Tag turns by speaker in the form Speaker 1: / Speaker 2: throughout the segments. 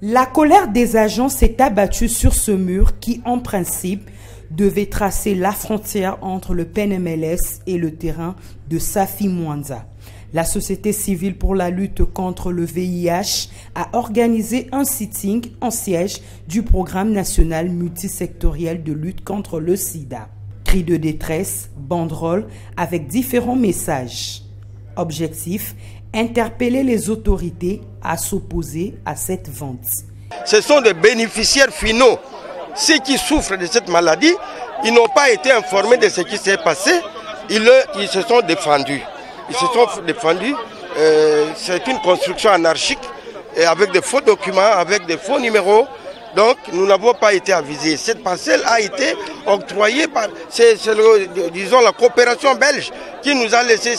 Speaker 1: La colère des agents s'est abattue sur ce mur qui, en principe, devait tracer la frontière entre le PNMLS et le terrain de Safi Mwanza. La société civile pour la lutte contre le VIH a organisé un sitting en siège du programme national multisectoriel de lutte contre le sida. Cris de détresse, banderoles avec différents messages. Objectif, interpeller les autorités à s'opposer à cette vente.
Speaker 2: Ce sont des bénéficiaires finaux. Ceux qui souffrent de cette maladie, ils n'ont pas été informés de ce qui s'est passé. Ils se sont défendus. Ils se sont défendus. C'est une construction anarchique et avec des faux documents, avec des faux numéros. Donc nous n'avons pas été avisés. Cette parcelle a été octroyée par, disons, la coopération belge qui nous a laissé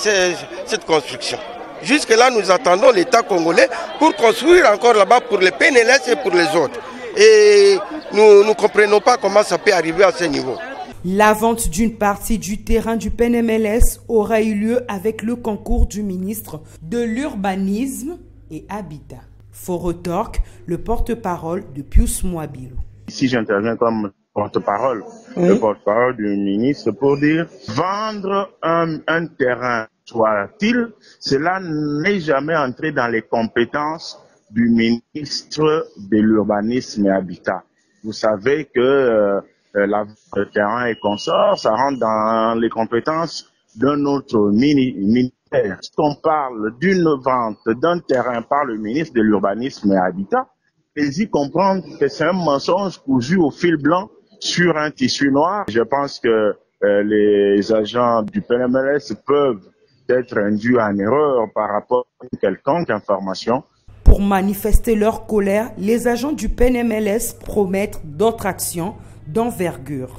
Speaker 2: cette construction. Jusque-là, nous attendons l'État congolais pour construire encore là-bas pour les PNLS et pour les autres. Et nous ne comprenons pas comment ça peut arriver à ce niveau.
Speaker 1: La vente d'une partie du terrain du PNMLS aura eu lieu avec le concours du ministre de l'Urbanisme et Habitat. Forotork, le porte-parole de Pius Mwabilo.
Speaker 3: Ici, j'interviens comme porte-parole, le porte-parole du ministre pour dire vendre un terrain, soit-il, cela n'est jamais entré dans les compétences du ministre de l'Urbanisme et Habitat. Vous savez que le terrain et consort, ça rentre dans les compétences d'un autre ministère. On parle d'une vente d'un terrain par le ministre de l'Urbanisme et Habitat, et y comprendre que c'est un mensonge cousu au fil blanc sur un tissu noir. Je pense que les agents du PNMLS peuvent être induits en erreur par rapport à une quelconque information.
Speaker 1: Pour manifester leur colère, les agents du PNMLS promettent d'autres actions d'envergure.